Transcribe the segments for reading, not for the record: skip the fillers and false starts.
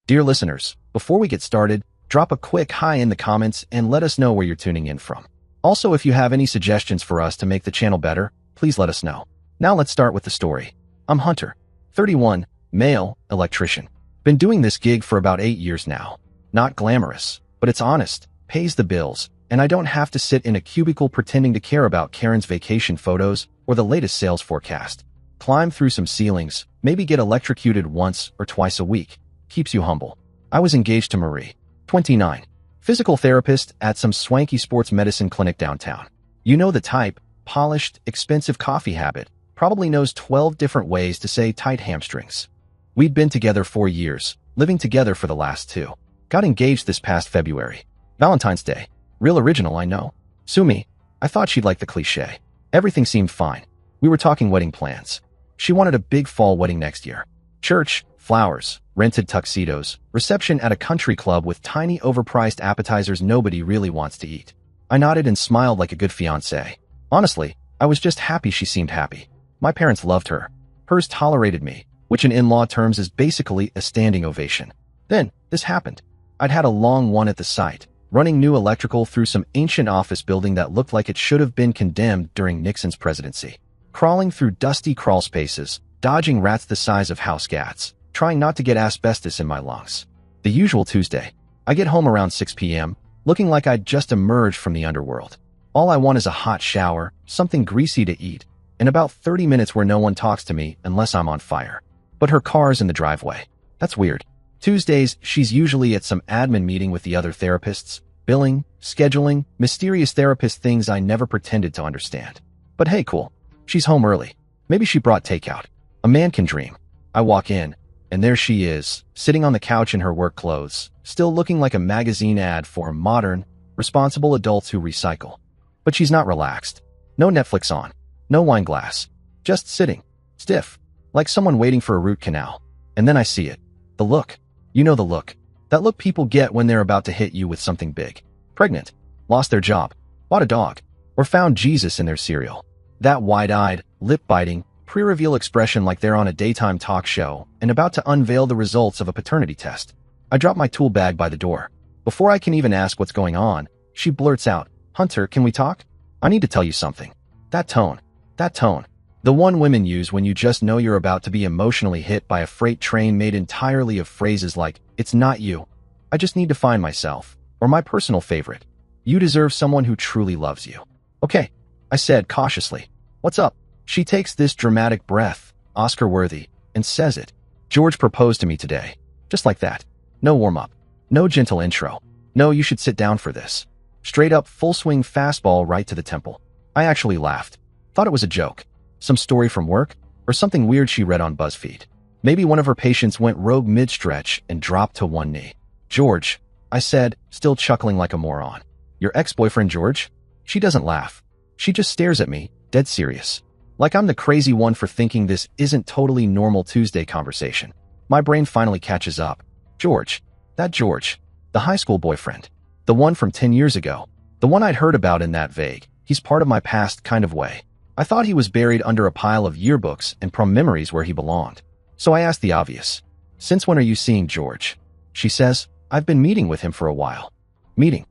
Dear listeners, before we get started, drop a quick hi in the comments and let us know where you're tuning in from. Also, if you have any suggestions for us to make the channel better, please let us know. Now let's start with the story. I'm Hunter, 31, male, electrician. Been doing this gig for about 8 years now. Not glamorous, but it's honest, pays the bills, and I don't have to sit in a cubicle pretending to care about Karen's vacation photos or the latest sales forecast. Climb through some ceilings, maybe get electrocuted once or twice a week. Keeps you humble. I was engaged to Marie, 29, physical therapist at some swanky sports medicine clinic downtown. You know the type, polished, expensive coffee habit, probably knows 12 different ways to say tight hamstrings. We'd been together 4 years, living together for the last 2. Got engaged this past February. Valentine's Day. Real original, I know. Sue me. I thought she'd like the cliche. Everything seemed fine. We were talking wedding plans. She wanted a big fall wedding next year. Church, flowers, rented tuxedos, reception at a country club with tiny overpriced appetizers nobody really wants to eat. I nodded and smiled like a good fiancé. Honestly, I was just happy she seemed happy. My parents loved her. Hers tolerated me, which in in-law terms is basically a standing ovation. Then, this happened. I'd had a long one at the site, running new electrical through some ancient office building that looked like it should have been condemned during Nixon's presidency. Crawling through dusty crawl spaces, dodging rats the size of house cats, trying not to get asbestos in my lungs. The usual Tuesday. I get home around 6 p.m., looking like I'd just emerged from the underworld. All I want is a hot shower, something greasy to eat, and about 30 minutes where no one talks to me unless I'm on fire. But her car's in the driveway. That's weird. Tuesdays, she's usually at some admin meeting with the other therapists, billing, scheduling, mysterious therapist things I never pretended to understand. But hey, cool. She's home early. Maybe she brought takeout. A man can dream. I walk in, and there she is, sitting on the couch in her work clothes, still looking like a magazine ad for modern, responsible adults who recycle. But she's not relaxed. No Netflix on. No wine glass. Just sitting. Stiff. Like someone waiting for a root canal. And then I see it. The look. You know the look. That look people get when they're about to hit you with something big. Pregnant. Lost their job. Bought a dog. Or found Jesus in their cereal. That wide-eyed, lip-biting, pre-reveal expression like they're on a daytime talk show and about to unveil the results of a paternity test. I drop my tool bag by the door. Before I can even ask what's going on, she blurts out, "Hunter, can we talk? I need to tell you something." That tone. The one women use when you just know you're about to be emotionally hit by a freight train made entirely of phrases like, "It's not you. I just need to find myself." Or my personal favorite, "You deserve someone who truly loves you." "Okay," I said cautiously. "What's up?" She takes this dramatic breath, Oscar-worthy, and says it. "George proposed to me today." Just like that. No warm-up. No gentle intro. No, you should sit down for this. Straight up full-swing fastball right to the temple. I actually laughed. Thought it was a joke. Some story from work? Or something weird she read on BuzzFeed. Maybe one of her patients went rogue mid-stretch and dropped to one knee. "George," I said, still chuckling like a moron. "Your ex-boyfriend George?" She doesn't laugh. She just stares at me, dead serious. Like I'm the crazy one for thinking this isn't totally normal Tuesday conversation. My brain finally catches up. George. That George. The high school boyfriend. The one from 10 years ago. The one I'd heard about in that vague, he's part of my past kind of way. I thought he was buried under a pile of yearbooks and prom memories where he belonged. So I asked the obvious. "Since when are you seeing George?" She says, "I've been meeting with him for a while." Meeting.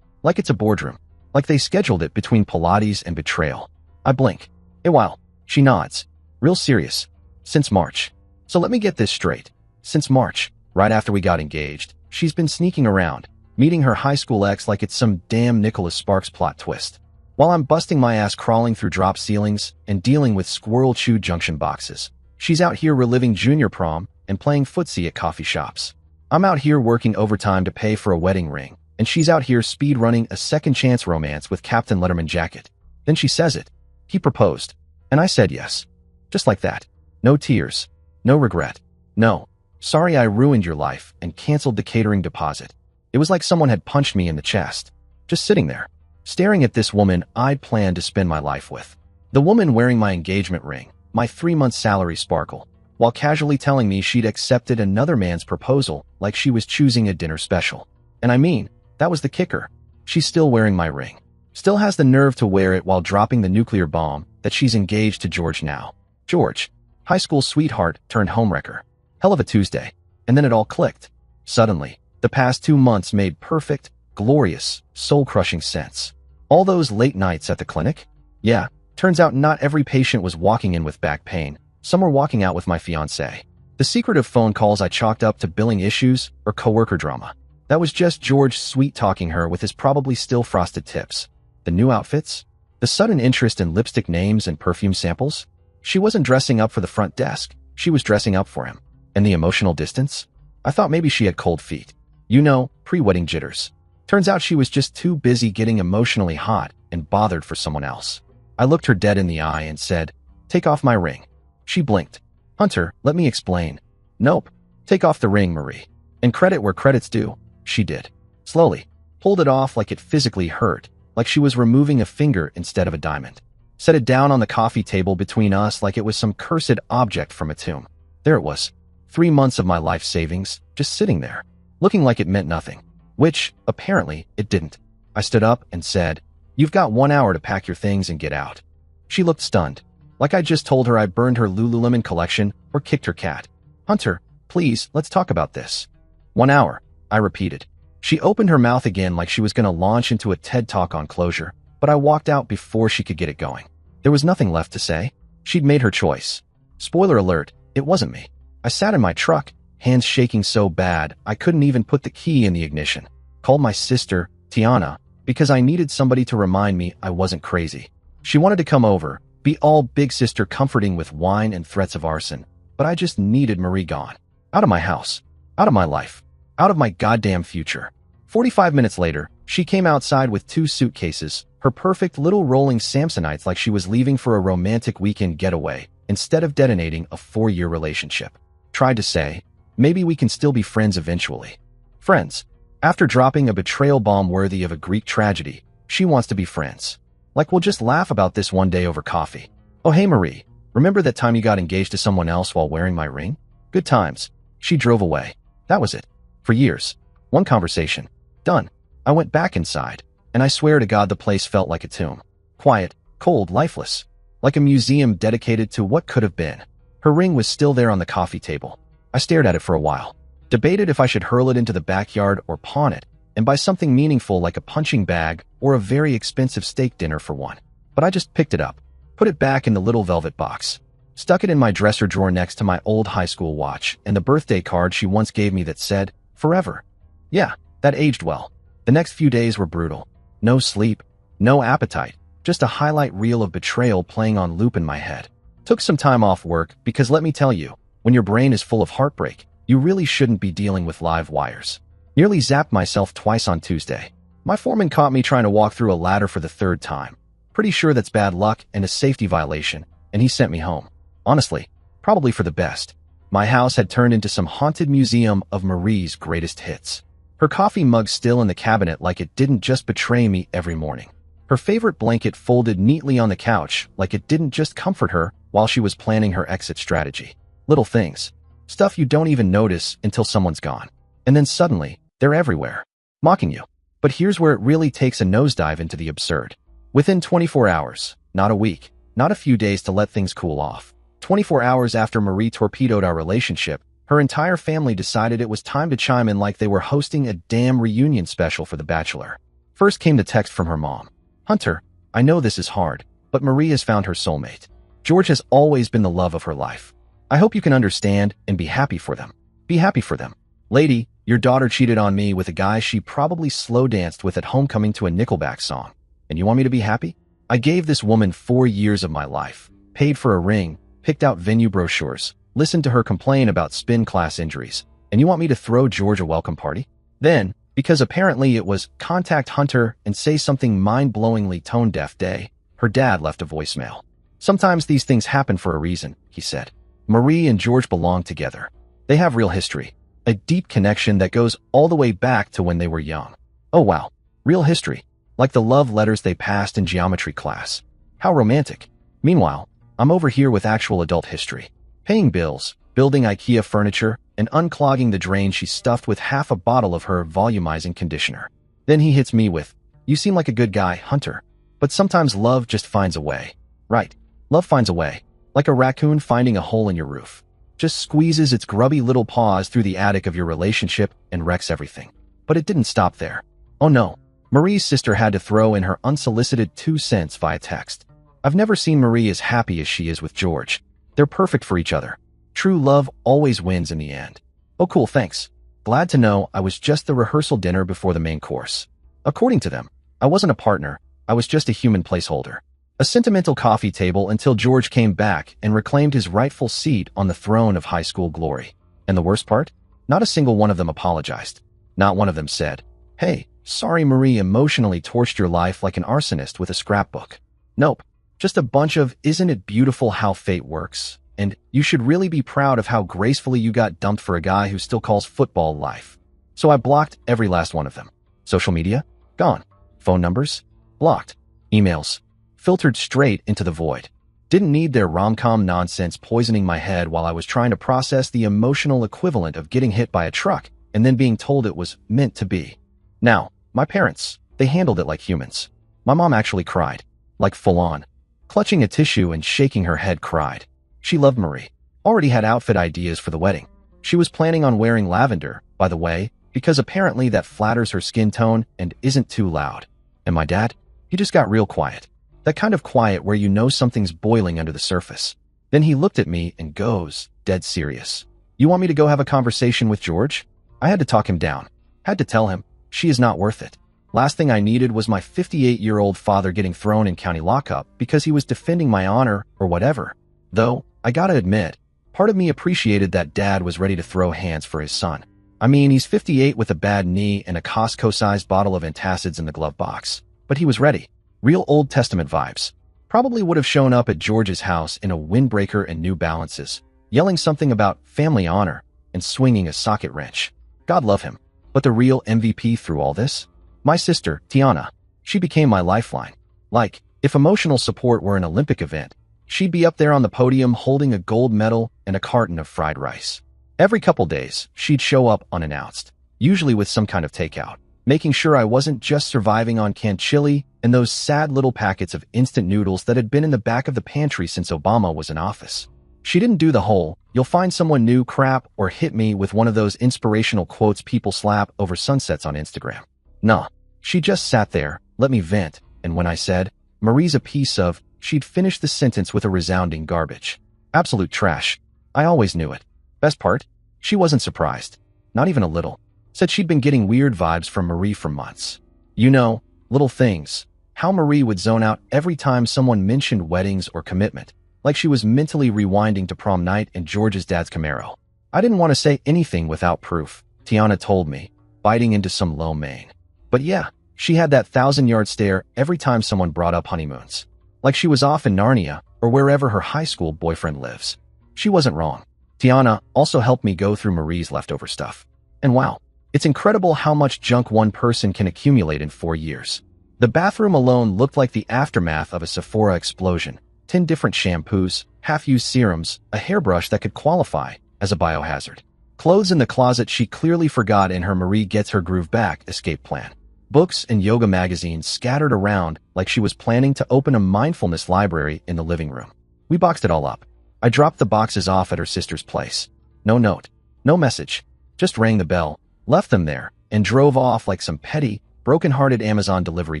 Like it's a boardroom. Like they scheduled it between Pilates and Betrayal. I blink. "A while." She nods. "Real serious. Since March." So let me get this straight. Since March, right after we got engaged, she's been sneaking around, meeting her high school ex like it's some damn Nicholas Sparks plot twist. While I'm busting my ass crawling through drop ceilings and dealing with squirrel-chewed junction boxes, she's out here reliving junior prom and playing footsie at coffee shops. I'm out here working overtime to pay for a wedding ring, and she's out here speed-running a second-chance romance with Captain Letterman jacket. Then she says it. "He proposed." And I said yes. Just like that. No tears. No regret. No, "Sorry I ruined your life and canceled the catering deposit." It was like someone had punched me in the chest. Just sitting there, staring at this woman I'd planned to spend my life with. The woman wearing my engagement ring, my 3-month salary sparkle, while casually telling me she'd accepted another man's proposal like she was choosing a dinner special. And I mean, that was the kicker. She's still wearing my ring. Still has the nerve to wear it while dropping the nuclear bomb that she's engaged to George now. George. High school sweetheart turned homewrecker. Hell of a Tuesday. And then it all clicked. Suddenly, the past 2 months made perfect, glorious, soul-crushing sense. All those late nights at the clinic? Yeah, turns out not every patient was walking in with back pain. Some were walking out with my fiancé. The secret of phone calls I chalked up to billing issues or coworker drama. That was just George sweet-talking her with his probably still frosted tips. The new outfits? The sudden interest in lipstick names and perfume samples? She wasn't dressing up for the front desk. She was dressing up for him. And the emotional distance? I thought maybe she had cold feet. You know, pre-wedding jitters. Turns out she was just too busy getting emotionally hot and bothered for someone else. I looked her dead in the eye and said, "Take off my ring." She blinked. "Hunter, let me explain." "Nope. Take off the ring, Marie. And credit where credit's due." She did. Slowly. Pulled it off like it physically hurt, like she was removing a finger instead of a diamond. Set it down on the coffee table between us like it was some cursed object from a tomb. There it was. 3 months of my life savings, just sitting there, looking like it meant nothing. Which, apparently, it didn't. I stood up and said, "You've got 1 hour to pack your things and get out." She looked stunned, like I just told her I burned her Lululemon collection or kicked her cat. "Hunter, please, let's talk about this." 1 hour, I repeated. She opened her mouth again like she was going to launch into a TED Talk on closure, but I walked out before she could get it going. There was nothing left to say. She'd made her choice. Spoiler alert, it wasn't me. I sat in my truck, hands shaking so bad I couldn't even put the key in the ignition. Called my sister, Tiana, because I needed somebody to remind me I wasn't crazy. She wanted to come over, be all big sister comforting with wine and threats of arson, but I just needed Marie gone. Out of my house. Out of my life. Out of my goddamn future. 45 minutes later, she came outside with 2 suitcases, her perfect little rolling Samsonites like she was leaving for a romantic weekend getaway, instead of detonating a 4-year relationship. Tried to say, maybe we can still be friends eventually. Friends. After dropping a betrayal bomb worthy of a Greek tragedy, she wants to be friends. Like we'll just laugh about this one day over coffee. "Oh hey Marie, remember that time you got engaged to someone else while wearing my ring? Good times." She drove away. That was it. For years. One conversation. Done. I went back inside, and I swear to God the place felt like a tomb. Quiet, cold, lifeless. Like a museum dedicated to what could have been. Her ring was still there on the coffee table. I stared at it for a while. Debated if I should hurl it into the backyard or pawn it, and buy something meaningful like a punching bag or a very expensive steak dinner for one. But I just picked it up, put it back in the little velvet box, stuck it in my dresser drawer next to my old high school watch and the birthday card she once gave me that said, "Forever." Yeah, that aged well. The next few days were brutal. No sleep, no appetite, just a highlight reel of betrayal playing on loop in my head. Took some time off work because let me tell you, when your brain is full of heartbreak, you really shouldn't be dealing with live wires. Nearly zapped myself twice on Tuesday. My foreman caught me trying to walk through a ladder for the 3rd time. Pretty sure that's bad luck and a safety violation, and he sent me home. Honestly, probably for the best. My house had turned into some haunted museum of Marie's greatest hits. Her coffee mug still in the cabinet like it didn't just betray me every morning. Her favorite blanket folded neatly on the couch like it didn't just comfort her while she was planning her exit strategy. Little things. Stuff you don't even notice until someone's gone. And then suddenly, they're everywhere. Mocking you. But here's where it really takes a nosedive into the absurd. Within 24 hours, not a week, not a few days to let things cool off. 24 hours after Marie torpedoed our relationship, her entire family decided it was time to chime in like they were hosting a damn reunion special for The Bachelor. First came the text from her mom. "Hunter, I know this is hard, but Marie has found her soulmate. George has always been the love of her life. I hope you can understand and be happy for them. Be happy for them. Lady, your daughter cheated on me with a guy she probably slow danced with at homecoming to a Nickelback song. And you want me to be happy? I gave this woman 4 years of my life, paid for a ring, picked out venue brochures, listened to her complain about spin class injuries, and you want me to throw George a welcome party? Then, because apparently it was contact Hunter and say something mind-blowingly tone-deaf day, her dad left a voicemail. Sometimes these things happen for a reason, he said. Marie and George belong together. They have real history, a deep connection that goes all the way back to when they were young. Oh wow, real history, like the love letters they passed in geometry class. How romantic. Meanwhile, I'm over here with actual adult history. Paying bills, building IKEA furniture, and unclogging the drain she stuffed with half a bottle of her volumizing conditioner. Then he hits me with, "You seem like a good guy, Hunter. But sometimes love just finds a way." Right. Love finds a way. Like a raccoon finding a hole in your roof. just squeezes its grubby little paws through the attic of your relationship and wrecks everything. But it didn't stop there. Oh no, Marie's sister had to throw in her unsolicited 2 cents via text. I've never seen Marie as happy as she is with George. They're perfect for each other. True love always wins in the end. Oh cool, thanks. Glad to know I was just the rehearsal dinner before the main course. According to them, I wasn't a partner, I was just a human placeholder. A sentimental coffee table until George came back and reclaimed his rightful seat on the throne of high school glory. And the worst part? Not a single one of them apologized. Not one of them said, "Hey, sorry Marie emotionally torched your life like an arsonist with a scrapbook." Nope. Just a bunch of, "Isn't it beautiful how fate works?" And "You should really be proud of how gracefully you got dumped for a guy who still calls football life." So I blocked every last one of them. Social media? Gone. Phone numbers? Blocked. Emails? Filtered straight into the void. Didn't need their rom-com nonsense poisoning my head while I was trying to process the emotional equivalent of getting hit by a truck and then being told it was meant to be. Now, my parents, they handled it like humans. My mom actually cried. Like full on. Clutching a tissue and shaking her head cried. She loved Marie. Already had outfit ideas for the wedding. She was planning on wearing lavender, by the way, because apparently that flatters her skin tone and isn't too loud. And my dad? He just got real quiet. That kind of quiet where you know something's boiling under the surface. Then he looked at me and goes, dead serious. "You want me to go have a conversation with George?" I had to talk him down. Had to tell him, she is not worth it. Last thing I needed was my 58-year-old father getting thrown in county lockup because he was defending my honor or whatever. Though, I gotta admit, part of me appreciated that dad was ready to throw hands for his son. I mean, he's 58 with a bad knee and a Costco-sized bottle of antacids in the glove box. But he was ready. Real Old Testament vibes. Probably would have shown up at George's house in a windbreaker and New Balances, yelling something about family honor and swinging a socket wrench. God love him. But the real MVP through all this? My sister, Tiana. She became my lifeline. Like, if emotional support were an Olympic event, she'd be up there on the podium holding a gold medal and a carton of fried rice. Every couple days, she'd show up unannounced, usually with some kind of takeout, making sure I wasn't just surviving on canned chili and those sad little packets of instant noodles that had been in the back of the pantry since Obama was in office. She didn't do the whole, "you'll find someone new" crap or hit me with one of those inspirational quotes people slap over sunsets on Instagram. Nah, she just sat there, let me vent, and when I said, "Marie's a piece of," she'd finish the sentence with a resounding garbage. Absolute trash. I always knew it. Best part? She wasn't surprised. Not even a little. Said she'd been getting weird vibes from Marie for months. You know, little things. How Marie would zone out every time someone mentioned weddings or commitment, like she was mentally rewinding to prom night in George's dad's Camaro. I didn't want to say anything without proof, Tiana told me, biting into some lo mein. But yeah, she had that 1,000-yard stare every time someone brought up honeymoons. Like she was off in Narnia or wherever her high school boyfriend lives. She wasn't wrong. Tiana also helped me go through Marie's leftover stuff. And wow, it's incredible how much junk one person can accumulate in 4 years. The bathroom alone looked like the aftermath of a Sephora explosion. 10 different shampoos, half-used serums, a hairbrush that could qualify as a biohazard. Clothes in the closet she clearly forgot in her Marie Gets Her Groove Back escape plan. Books and yoga magazines scattered around like she was planning to open a mindfulness library in the living room. We boxed it all up. I dropped the boxes off at her sister's place. No note, no message, just rang the bell, left them there, and drove off like some petty, broken-hearted Amazon delivery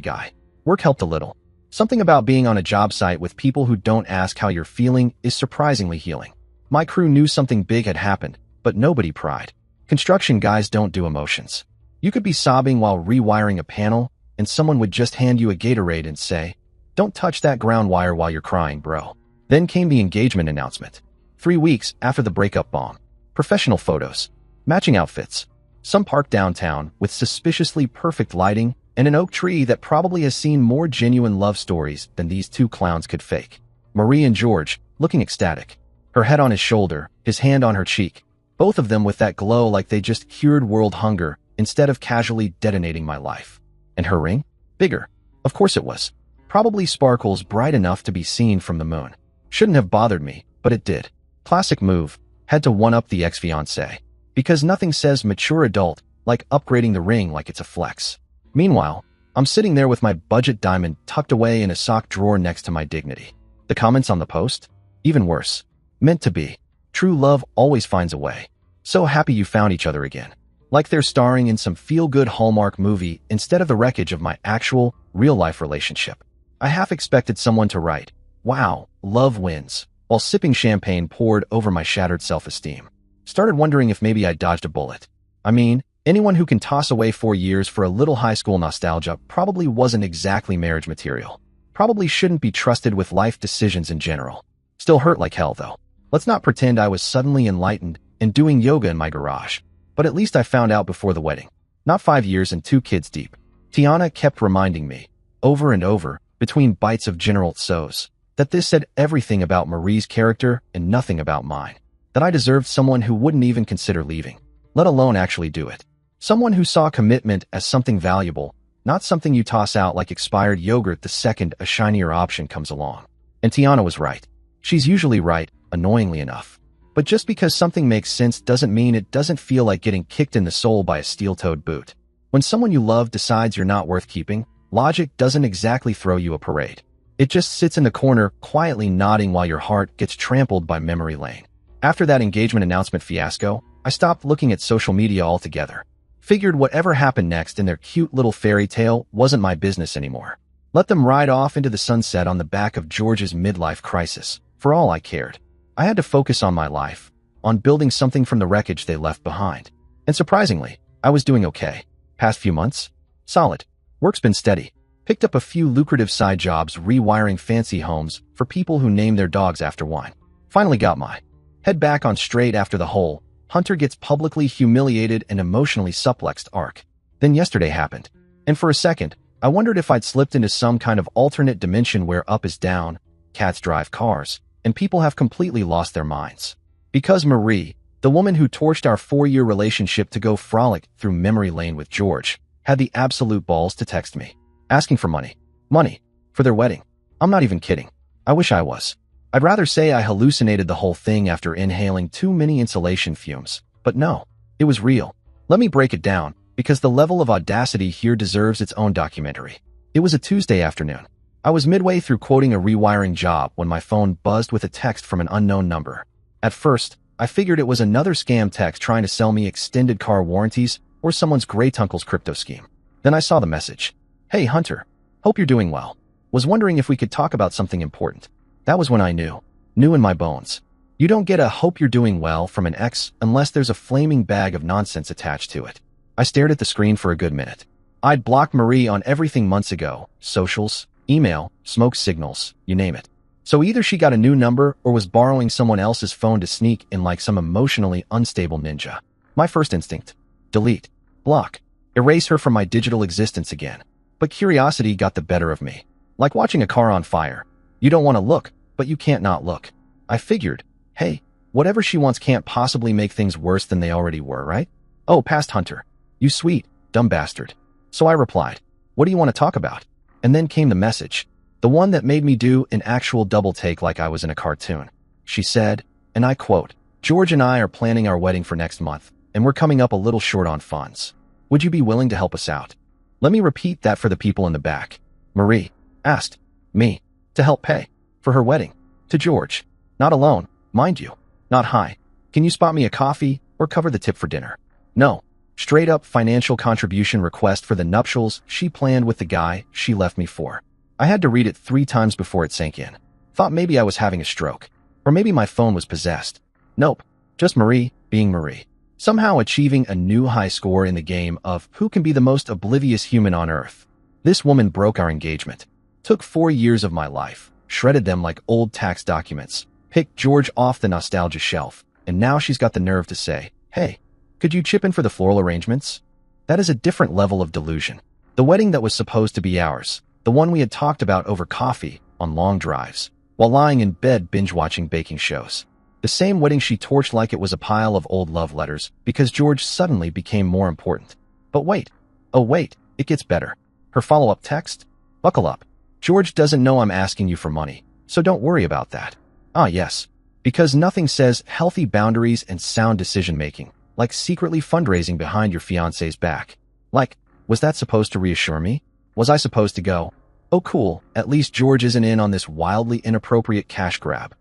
guy. Work helped a little. Something about being on a job site with people who don't ask how you're feeling is surprisingly healing. My crew knew something big had happened, but nobody pried. Construction guys don't do emotions. You could be sobbing while rewiring a panel, and someone would just hand you a Gatorade and say, "Don't touch that ground wire while you're crying, bro." Then came the engagement announcement. 3 weeks after the breakup bomb. Professional photos. Matching outfits. Some park downtown with suspiciously perfect lighting and an oak tree that probably has seen more genuine love stories than these two clowns could fake. Marie and George, looking ecstatic. Her head on his shoulder, his hand on her cheek. Both of them with that glow like they just cured world hunger instead of casually detonating my life. And her ring? Bigger. Of course it was. Probably sparkles bright enough to be seen from the moon. Shouldn't have bothered me, but it did. Classic move. Had to one-up the ex-fiancé. Because nothing says mature adult like upgrading the ring like it's a flex. Meanwhile, I'm sitting there with my budget diamond tucked away in a sock drawer next to my dignity. The comments on the post? Even worse. Meant to be. True love always finds a way. So happy you found each other again. Like they're starring in some feel-good Hallmark movie instead of the wreckage of my actual, real-life relationship. I half expected someone to write, "Wow, love wins," while sipping champagne poured over my shattered self-esteem. Started wondering if maybe I dodged a bullet. I mean, anyone who can toss away 4 years for a little high school nostalgia probably wasn't exactly marriage material. Probably shouldn't be trusted with life decisions in general. Still hurt like hell, though. Let's not pretend I was suddenly enlightened and doing yoga in my garage. But at least I found out before the wedding. Not 5 years and 2 kids deep. Tiana kept reminding me, over and over, between bites of General Tso's, that this said everything about Marie's character and nothing about mine. That I deserved someone who wouldn't even consider leaving, let alone actually do it. Someone who saw commitment as something valuable, not something you toss out like expired yogurt the second a shinier option comes along. And Tiana was right. She's usually right, annoyingly enough. But just because something makes sense doesn't mean it doesn't feel like getting kicked in the soul by a steel-toed boot. When someone you love decides you're not worth keeping, logic doesn't exactly throw you a parade. It just sits in the corner, quietly nodding while your heart gets trampled by memory lane. After that engagement announcement fiasco, I stopped looking at social media altogether. Figured whatever happened next in their cute little fairy tale wasn't my business anymore. Let them ride off into the sunset on the back of George's midlife crisis, for all I cared. I had to focus on my life, on building something from the wreckage they left behind. And surprisingly, I was doing okay. Past few months? Solid. Work's been steady. Picked up a few lucrative side jobs rewiring fancy homes for people who name their dogs after wine. Finally got my head back on straight after the whole Hunter gets publicly humiliated and emotionally suplexed arc. Then yesterday happened. And for a second, I wondered if I'd slipped into some kind of alternate dimension where up is down, cats drive cars, and people have completely lost their minds. Because Marie, the woman who torched our 4-year relationship to go frolic through memory lane with George, had the absolute balls to text me, asking for money. Money. For their wedding. I'm not even kidding. I wish I was. I'd rather say I hallucinated the whole thing after inhaling too many insulation fumes. But no, it was real. Let me break it down, because the level of audacity here deserves its own documentary. It was a Tuesday afternoon. I was midway through quoting a rewiring job when my phone buzzed with a text from an unknown number. At first, I figured it was another scam text trying to sell me extended car warranties or someone's great uncle's crypto scheme. Then I saw the message. "Hey Hunter, hope you're doing well. Was wondering if we could talk about something important." That was when I knew in my bones. You don't get a "hope you're doing well" from an ex unless there's a flaming bag of nonsense attached to it. I stared at the screen for a good minute. I'd blocked Marie on everything months ago, socials, email, smoke signals, you name it. So either she got a new number or was borrowing someone else's phone to sneak in like some emotionally unstable ninja. My first instinct: delete, block, erase her from my digital existence again. But curiosity got the better of me. Like watching a car on fire. You don't want to look, but you can't not look. I figured, hey, whatever she wants can't possibly make things worse than they already were, right? "Oh, past Hunter. You sweet, dumb bastard." So I replied, "What do you want to talk about?" And then came the message. The one that made me do an actual double take like I was in a cartoon. She said, and I quote, "George and I are planning our wedding for next month, and we're coming up a little short on funds. Would you be willing to help us out?" Let me repeat that for the people in the back. Marie asked me to help pay for her wedding to George. Not alone, mind you. Not "Hi, can you spot me a coffee or cover the tip for dinner?" No, straight up financial contribution request for the nuptials she planned with the guy she left me for. I had to read it 3 times before it sank in. Thought maybe I was having a stroke. Or maybe my phone was possessed. Nope, just Marie being Marie. Somehow achieving a new high score in the game of who can be the most oblivious human on earth. This woman broke our engagement. Took 4 years of my life, shredded them like old tax documents, picked George off the nostalgia shelf, and now she's got the nerve to say, "Hey, could you chip in for the floral arrangements?" That is a different level of delusion. The wedding that was supposed to be ours, the one we had talked about over coffee, on long drives, while lying in bed binge-watching baking shows. The same wedding she torched like it was a pile of old love letters because George suddenly became more important. But wait, oh wait, it gets better. Her follow-up text? "Buckle up. George doesn't know I'm asking you for money, so don't worry about that." Ah yes, because nothing says healthy boundaries and sound decision-making like secretly fundraising behind your fiancé's back. Like, was that supposed to reassure me? Was I supposed to go, "Oh cool, at least George isn't in on this wildly inappropriate cash grab"?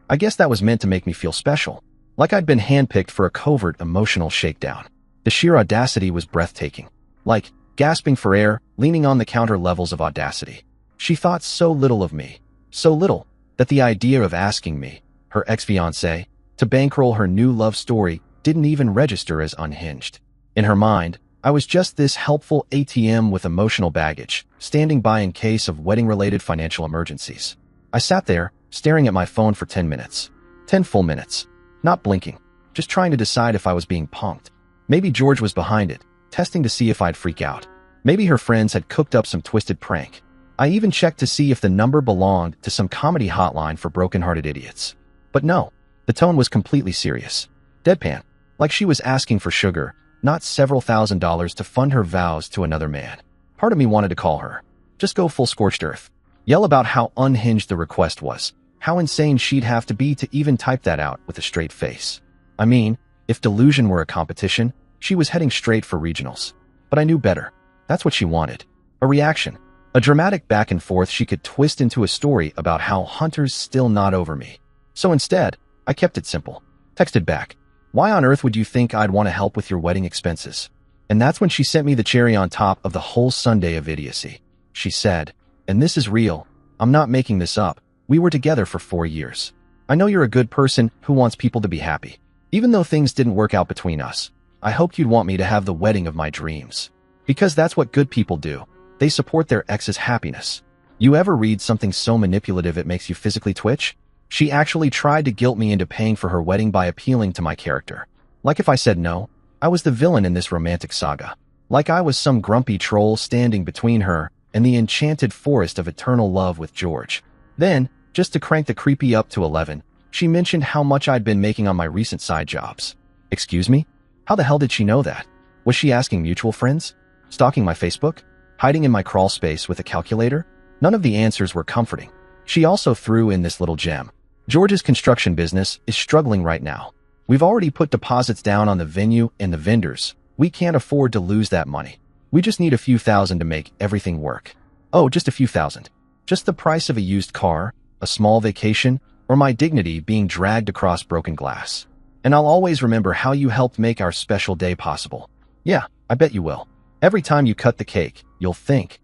I guess that was meant to make me feel special. Like I'd been handpicked for a covert emotional shakedown. The sheer audacity was breathtaking. Like, gasping for air, leaning on the counter levels of audacity. She thought so little of me. So little, that the idea of asking me, her ex-fiancé, to bankroll her new love story didn't even register as unhinged. In her mind, I was just this helpful ATM with emotional baggage, standing by in case of wedding-related financial emergencies. I sat there, staring at my phone for 10 minutes. 10 full minutes. Not blinking, just trying to decide if I was being punked. Maybe George was behind it, testing to see if I'd freak out. Maybe her friends had cooked up some twisted prank. I even checked to see if the number belonged to some comedy hotline for broken-hearted idiots. But no, the tone was completely serious. Deadpan, like she was asking for sugar, not several $1,000s to fund her vows to another man. Part of me wanted to call her. Just go full scorched earth. Yell about how unhinged the request was, how insane she'd have to be to even type that out with a straight face. I mean, if delusion were a competition, she was heading straight for regionals. But I knew better. That's what she wanted. A reaction. A dramatic back and forth she could twist into a story about how Hunter's still not over me. So instead, I kept it simple. Texted back, "Why on earth would you think I'd want to help with your wedding expenses?" And that's when she sent me the cherry on top of the whole Sunday of idiocy. She said, "And this is real. I'm not making this up. We were together for 4 years. I know you're a good person who wants people to be happy. Even though things didn't work out between us, I hoped you'd want me to have the wedding of my dreams. Because that's what good people do. They support their ex's happiness." You ever read something so manipulative it makes you physically twitch? She actually tried to guilt me into paying for her wedding by appealing to my character. Like if I said no, I was the villain in this romantic saga. Like I was some grumpy troll standing between her and the enchanted forest of eternal love with George. Then, just to crank the creepy up to 11, she mentioned how much I'd been making on my recent side jobs. Excuse me? How the hell did she know that? Was she asking mutual friends? Stalking my Facebook? Hiding in my crawl space with a calculator? None of the answers were comforting. She also threw in this little gem. George's construction business is struggling right now. We've already put deposits down on the venue and the vendors. We can't afford to lose that money. We just need a few thousand to make everything work. Oh, just a few thousand. Just the price of a used car, a small vacation, or my dignity being dragged across broken glass. And I'll always remember how you helped make our special day possible. Yeah, I bet you will. Every time you cut the cake, you'll think,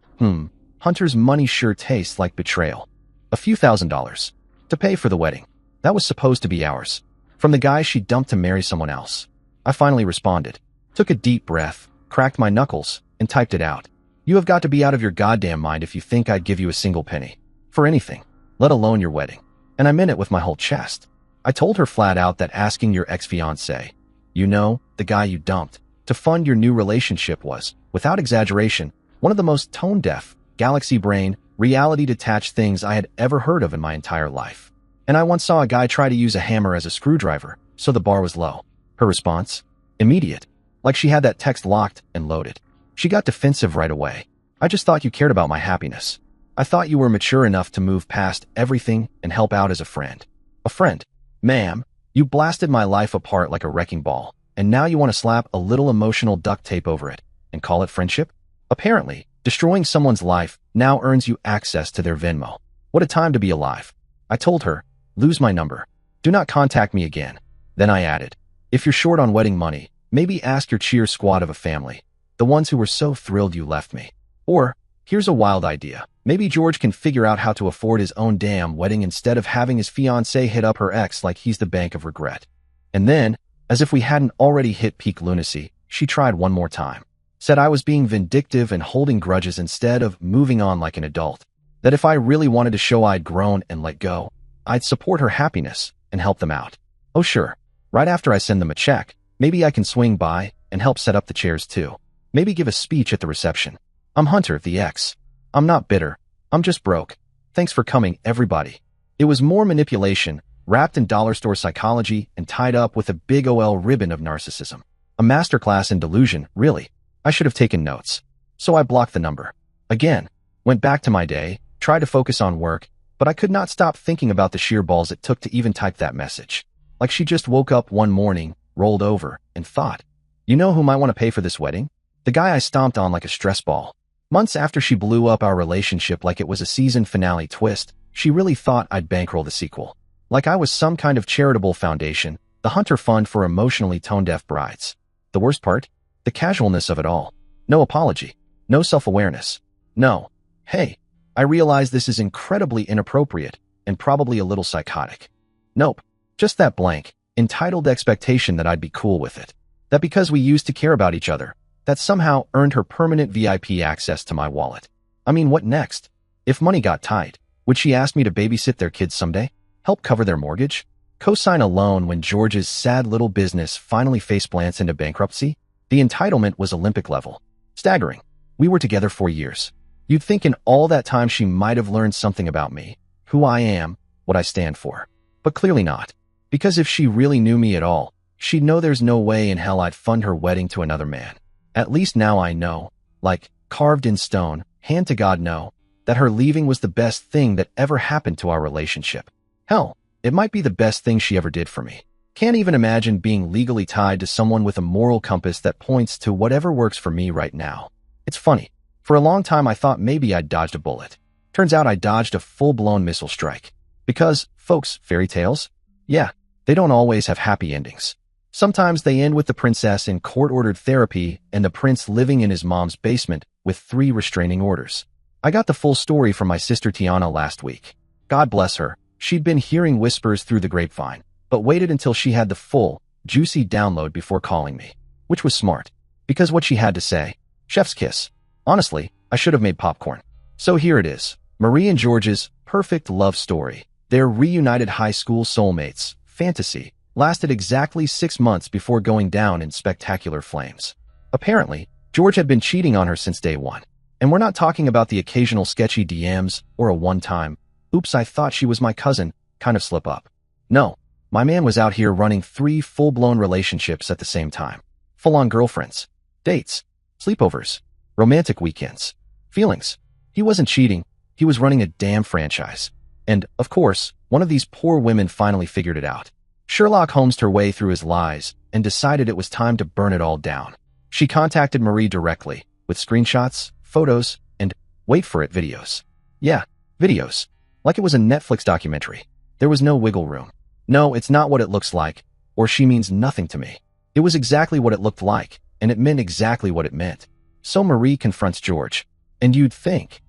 Hunter's money sure tastes like betrayal. A few $1,000s. To pay for the wedding. That was supposed to be ours. From the guy she dumped to marry someone else. I finally responded. Took a deep breath, cracked my knuckles, and typed it out. You have got to be out of your goddamn mind if you think I'd give you a single penny. For anything. Let alone your wedding. And I meant it with my whole chest. I told her flat out that asking your ex-fiancé, you know, the guy you dumped, to fund your new relationship was, without exaggeration, one of the most tone-deaf, galaxy-brain, reality-detached things I had ever heard of in my entire life. And I once saw a guy try to use a hammer as a screwdriver, so the bar was low. Her response? Immediate. Like she had that text locked and loaded. She got defensive right away. I just thought you cared about my happiness. I thought you were mature enough to move past everything and help out as a friend. A friend? Ma'am, you blasted my life apart like a wrecking ball, and now you want to slap a little emotional duct tape over it and call it friendship? Apparently, destroying someone's life now earns you access to their Venmo. What a time to be alive. I told her, lose my number. Do not contact me again. Then I added, if you're short on wedding money, maybe ask your cheer squad of a family, the ones who were so thrilled you left me. Or, here's a wild idea. Maybe George can figure out how to afford his own damn wedding instead of having his fiancée hit up her ex like he's the bank of regret. And then, as if we hadn't already hit peak lunacy, she tried one more time. Said I was being vindictive and holding grudges instead of moving on like an adult. That if I really wanted to show I'd grown and let go, I'd support her happiness and help them out. Oh sure, right after I send them a check, maybe I can swing by and help set up the chairs too. Maybe give a speech at the reception. I'm Hunter, the ex. I'm not bitter. I'm just broke. Thanks for coming, everybody. It was more manipulation, wrapped in dollar store psychology and tied up with a big OL ribbon of narcissism. A masterclass in delusion, really. I should have taken notes. So I blocked the number. Again, went back to my day, tried to focus on work, but I could not stop thinking about the sheer balls it took to even type that message. Like she just woke up one morning, rolled over, and thought, you know who might want to pay for this wedding? The guy I stomped on like a stress ball. Months after she blew up our relationship like it was a season finale twist, she really thought I'd bankroll the sequel. Like I was some kind of charitable foundation, The hunter fund for emotionally tone-deaf brides. The worst part? The casualness of it all. No apology. No self-awareness. No. Hey, I realize this is incredibly inappropriate and probably a little psychotic. Nope. Just that blank, entitled expectation that I'd be cool with it. That because we used to care about each other, that somehow earned her permanent VIP access to my wallet. I mean, what next? If money got tight, would she ask me to babysit their kids someday? Help cover their mortgage? Co-sign a loan when George's sad little business finally faceplants into bankruptcy? The entitlement was Olympic level. Staggering. We were together 4 years. You'd think in all that time she might have learned something about me, who I am, what I stand for. But clearly not. Because if she really knew me at all, she'd know there's no way in hell I'd fund her wedding to another man. At least now I know, like, carved in stone, hand to God no, that her leaving was the best thing that ever happened to our relationship. Hell, it might be the best thing she ever did for me. Can't even imagine being legally tied to someone with a moral compass that points to whatever works for me right now. It's funny. For a long time I thought maybe I'd dodged a bullet. Turns out I dodged a full-blown missile strike. Because, folks, fairy tales? Yeah, they don't always have happy endings. Sometimes they end with the princess in court-ordered therapy and the prince living in his mom's basement with 3 restraining orders. I got the full story from my sister Tiana last week. God bless her. She'd been hearing whispers through the grapevine, but waited until she had the full, juicy download before calling me. Which was smart. Because what she had to say, chef's kiss. Honestly, I should have made popcorn. So here it is. Marie and George's perfect love story. Their reunited high school soulmates, fantasy, lasted exactly 6 months before going down in spectacular flames. Apparently, George had been cheating on her since day one. And we're not talking about the occasional sketchy DMs or a one-time, oops, I thought she was my cousin, kind of slip up. No, my man was out here running 3 full-blown relationships at the same time. Full-on girlfriends, dates, sleepovers, romantic weekends, feelings. He wasn't cheating, he was running a damn franchise. And, of course, one of these poor women finally figured it out. Sherlock Holmes'd her way through his lies and decided it was time to burn it all down. She contacted Marie directly, with screenshots, photos, and, wait for it, videos. Yeah, videos. Like it was a Netflix documentary. There was no wiggle room. No, it's not what it looks like, or she means nothing to me. It was exactly what it looked like, and it meant exactly what it meant. So Marie confronts George. And you'd think,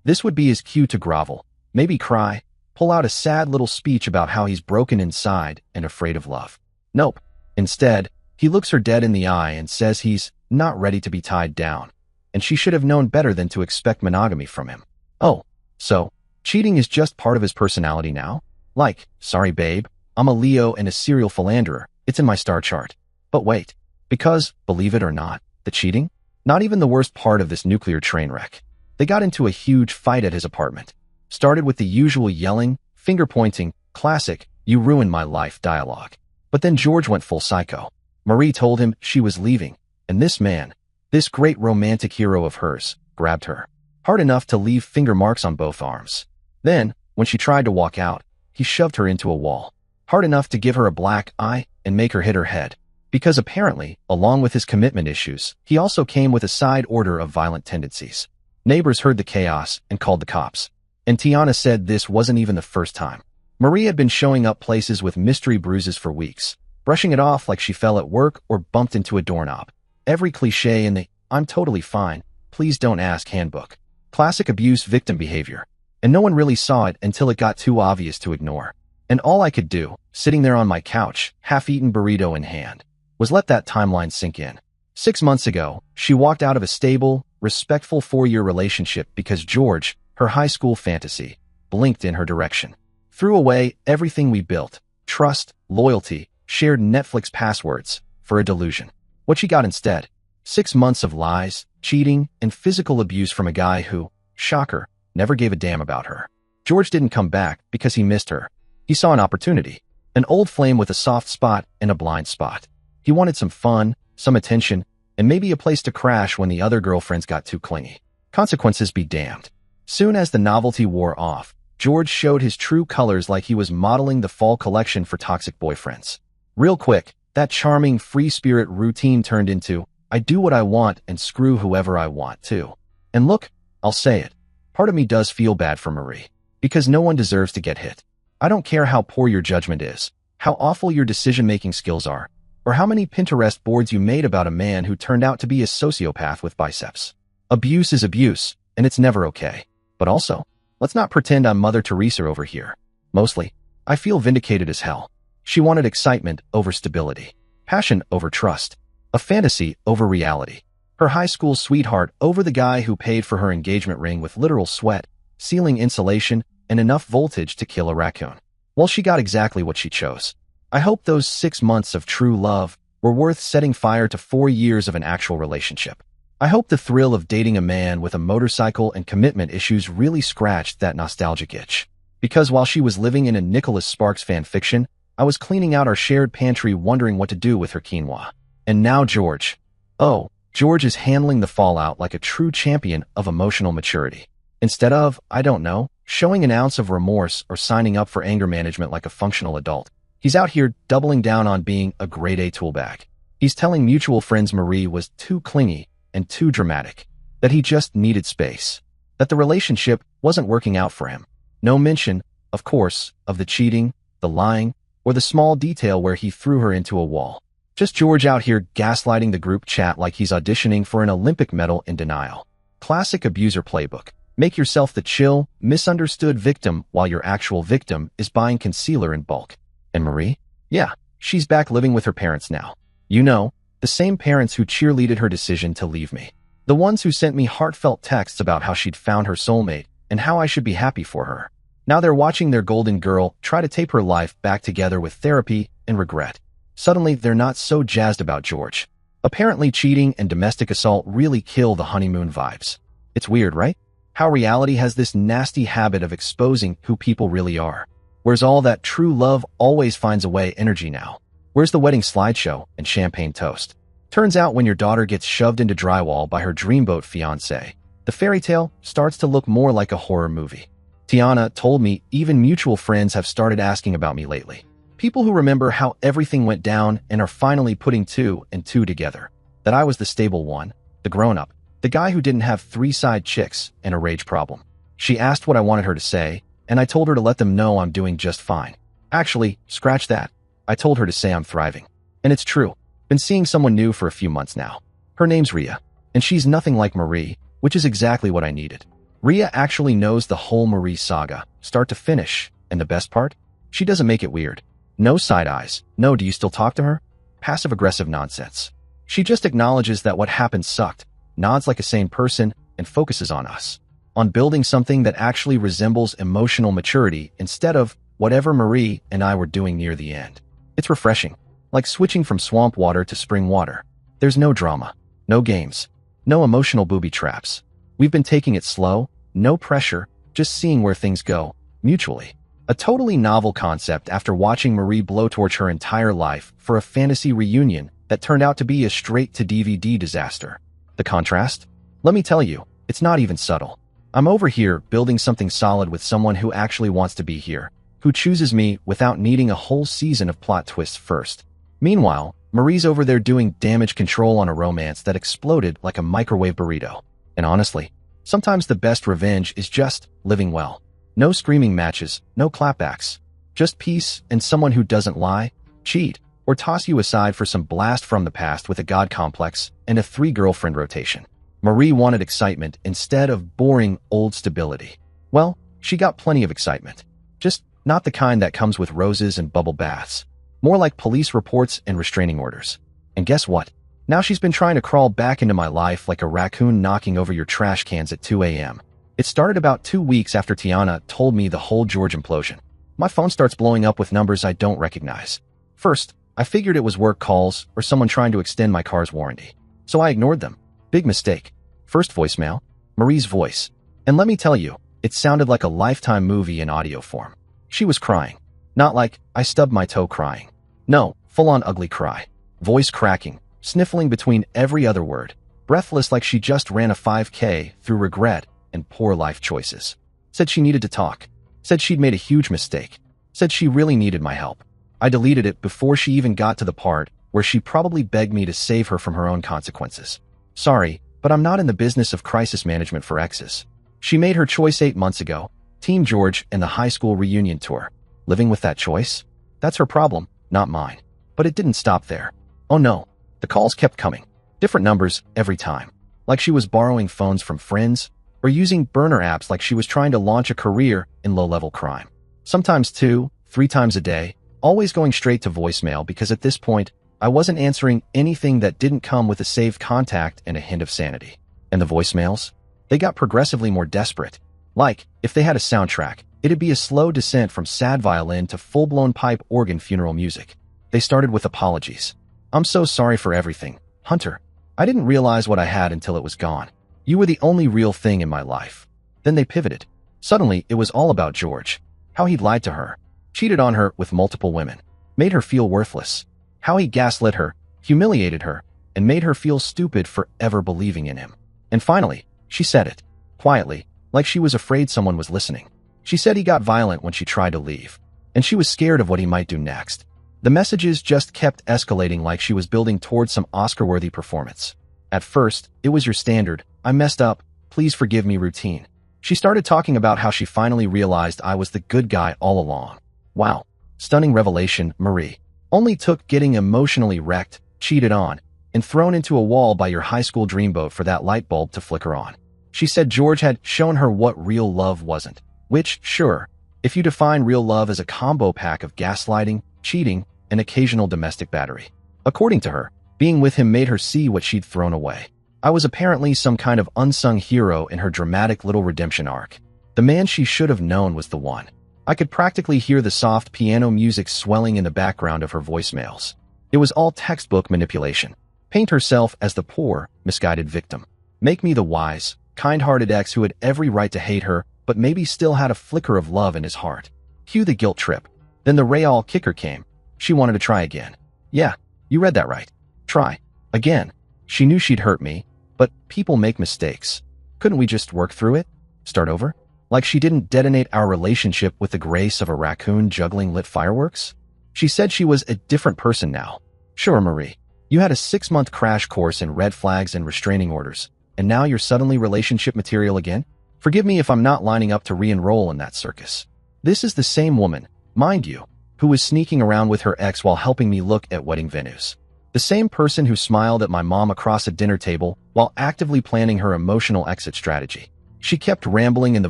this would be his cue to grovel, maybe cry, pull out a sad little speech about how he's broken inside and afraid of love. Nope. Instead, he looks her dead in the eye and says he's not ready to be tied down, and she should have known better than to expect monogamy from him. Oh, so, cheating is just part of his personality now? Like, sorry babe, I'm a Leo and a serial philanderer, it's in my star chart. But wait, because, believe it or not, the cheating? Not even the worst part of this nuclear train wreck. They got into a huge fight at his apartment. Started with the usual yelling, finger-pointing, classic, you ruined my life dialogue. But then George went full psycho. Marie told him she was leaving, and this man, this great romantic hero of hers, grabbed her. Hard enough to leave finger marks on both arms. Then, when she tried to walk out, he shoved her into a wall. Hard enough to give her a black eye and make her hit her head. Because apparently, along with his commitment issues, he also came with a side order of violent tendencies. Neighbors heard the chaos and called the cops. And Tiana said this wasn't even the first time. Marie had been showing up places with mystery bruises for weeks, brushing it off like she fell at work or bumped into a doorknob. Every cliche in the, I'm totally fine, please don't ask handbook. Classic abuse victim behavior. And no one really saw it until it got too obvious to ignore. And all I could do, sitting there on my couch, half-eaten burrito in hand, was let that timeline sink in. 6 months ago, she walked out of a stable, respectful 4-year relationship because George, her high school fantasy, blinked in her direction. Threw away everything we built, trust, loyalty, shared Netflix passwords, for a delusion. What she got instead? 6 months of lies, cheating, and physical abuse from a guy who, shocker, never gave a damn about her. George didn't come back because he missed her. He saw an opportunity. An old flame with a soft spot and a blind spot. He wanted some fun, some attention, and maybe a place to crash when the other girlfriends got too clingy. Consequences be damned. Soon as the novelty wore off, George showed his true colors like he was modeling the fall collection for toxic boyfriends. Real quick, that charming free spirit routine turned into, I do what I want and screw whoever I want too. And look, I'll say it. Part of me does feel bad for Marie. Because no one deserves to get hit. I don't care how poor your judgment is, how awful your decision-making skills are, or how many Pinterest boards you made about a man who turned out to be a sociopath with biceps. Abuse is abuse, and it's never okay. But also, let's not pretend I'm Mother Teresa over here. Mostly, I feel vindicated as hell. She wanted excitement over stability, passion over trust, a fantasy over reality. Her high school sweetheart over the guy who paid for her engagement ring with literal sweat, ceiling insulation, and enough voltage to kill a raccoon. Well, she got exactly what she chose. I hope those 6 months of true love were worth setting fire to 4 years of an actual relationship. I hope the thrill of dating a man with a motorcycle and commitment issues really scratched that nostalgic itch. Because while she was living in a Nicholas Sparks fan fiction, I was cleaning out our shared pantry wondering what to do with her quinoa. And now George. Oh, George is handling the fallout like a true champion of emotional maturity. Instead of, I don't know, showing an ounce of remorse or signing up for anger management like a functional adult, he's out here doubling down on being a grade A toolbag. He's telling mutual friends Marie was too clingy and too dramatic, that he just needed space, that the relationship wasn't working out for him. No mention, of course, of the cheating, the lying, or the small detail where he threw her into a wall. Just George out here gaslighting the group chat like he's auditioning for an Olympic medal in denial. Classic abuser playbook. Make yourself the chill, misunderstood victim while your actual victim is buying concealer in bulk. And Marie? Yeah, she's back living with her parents now. You know, the same parents who cheerleaded her decision to leave me. The ones who sent me heartfelt texts about how she'd found her soulmate and how I should be happy for her. Now they're watching their golden girl try to tape her life back together with therapy and regret. Suddenly, they're not so jazzed about George. Apparently, cheating and domestic assault really kill the honeymoon vibes. It's weird, right? How reality has this nasty habit of exposing who people really are. Where's all that true love always finds a way energy now? Where's the wedding slideshow and champagne toast? Turns out when your daughter gets shoved into drywall by her dreamboat fiancé, the fairy tale starts to look more like a horror movie. Tiana told me even mutual friends have started asking about me lately. People who remember how everything went down and are finally putting 2 and 2 together. That I was the stable one, the grown-up, the guy who didn't have 3 side chicks and a rage problem. She asked what I wanted her to say, and I told her to let them know I'm doing just fine. Actually, scratch that. I told her to say I'm thriving. And it's true. Been seeing someone new for a few months now. Her name's Ria, and she's nothing like Marie, which is exactly what I needed. Ria actually knows the whole Marie saga, start to finish, and the best part? She doesn't make it weird. No side eyes, no do you still talk to her? Passive-aggressive nonsense. She just acknowledges that what happened sucked, nods like a sane person, and focuses on us. On building something that actually resembles emotional maturity instead of whatever Marie and I were doing near the end. It's refreshing, like switching from swamp water to spring water. There's no drama, no games, no emotional booby traps. We've been taking it slow, no pressure, just seeing where things go, mutually. A totally novel concept after watching Marie blowtorch her entire life for a fantasy reunion that turned out to be a straight-to-DVD disaster. The contrast? Let me tell you, it's not even subtle. I'm over here building something solid with someone who actually wants to be here, who chooses me without needing a whole season of plot twists first. Meanwhile, Marie's over there doing damage control on a romance that exploded like a microwave burrito. And honestly, sometimes the best revenge is just living well. No screaming matches, no clapbacks. Just peace and someone who doesn't lie, cheat, or toss you aside for some blast from the past with a god complex and a 3-girlfriend rotation. Marie wanted excitement instead of boring old stability. Well, she got plenty of excitement. Just not the kind that comes with roses and bubble baths. More like police reports and restraining orders. And guess what? Now she's been trying to crawl back into my life like a raccoon knocking over your trash cans at 2 a.m. It started about 2 weeks after Tiana told me the whole George implosion. My phone starts blowing up with numbers I don't recognize. First, I figured it was work calls or someone trying to extend my car's warranty. So I ignored them. Big mistake. First voicemail, Marie's voice. And let me tell you, it sounded like a Lifetime movie in audio form. She was crying. Not like, I stubbed my toe crying. No, full-on ugly cry. Voice cracking, sniffling between every other word. Breathless like she just ran a 5K through regret and poor life choices. Said she needed to talk. Said she'd made a huge mistake. Said she really needed my help. I deleted it before she even got to the part where she probably begged me to save her from her own consequences. Sorry, but I'm not in the business of crisis management for exes. She made her choice 8 months ago. Team George and the high school reunion tour. Living with that choice? That's her problem. not mine. But it didn't stop there. Oh no, the calls kept coming. Different numbers every time. Like she was borrowing phones from friends, or using burner apps like she was trying to launch a career in low-level crime. Sometimes 2, 3 times a day, always going straight to voicemail because at this point, I wasn't answering anything that didn't come with a saved contact and a hint of sanity. And the voicemails? They got progressively more desperate. Like, if they had a soundtrack, it'd be a slow descent from sad violin to full-blown pipe organ funeral music. They started with apologies. I'm so sorry for everything, Hunter. I didn't realize what I had until it was gone. You were the only real thing in my life. Then they pivoted. Suddenly, it was all about George. How he'd lied to her, cheated on her with multiple women, made her feel worthless. How he gaslit her, humiliated her, and made her feel stupid for ever believing in him. And finally, she said it. Quietly, like she was afraid someone was listening. She said he got violent when she tried to leave. And she was scared of what he might do next. The messages just kept escalating like she was building towards some Oscar-worthy performance. At first, it was your standard, I messed up, please forgive me routine. She started talking about how she finally realized I was the good guy all along. Wow. Stunning revelation, Marie. Only took getting emotionally wrecked, cheated on, and thrown into a wall by your high school dreamboat for that light bulb to flicker on. She said George had shown her what real love wasn't. Which, sure, if you define real love as a combo pack of gaslighting, cheating, and occasional domestic battery. According to her, being with him made her see what she'd thrown away. I was apparently some kind of unsung hero in her dramatic little redemption arc. The man she should have known was the one. I could practically hear the soft piano music swelling in the background of her voicemails. It was all textbook manipulation. Paint herself as the poor, misguided victim. Make me the wise, kind-hearted ex who had every right to hate her, but maybe still had a flicker of love in his heart. Cue the guilt trip. Then the real kicker came. She wanted to try again. Yeah, you read that right. Try. Again. She knew she'd hurt me, but people make mistakes. Couldn't we just work through it? Start over? Like she didn't detonate our relationship with the grace of a raccoon juggling lit fireworks? She said she was a different person now. Sure, Marie. You had a 6-month crash course in red flags and restraining orders, and now you're suddenly relationship material again? Forgive me if I'm not lining up to re-enroll in that circus. This is the same woman, mind you, who was sneaking around with her ex while helping me look at wedding venues. The same person who smiled at my mom across a dinner table while actively planning her emotional exit strategy. She kept rambling in the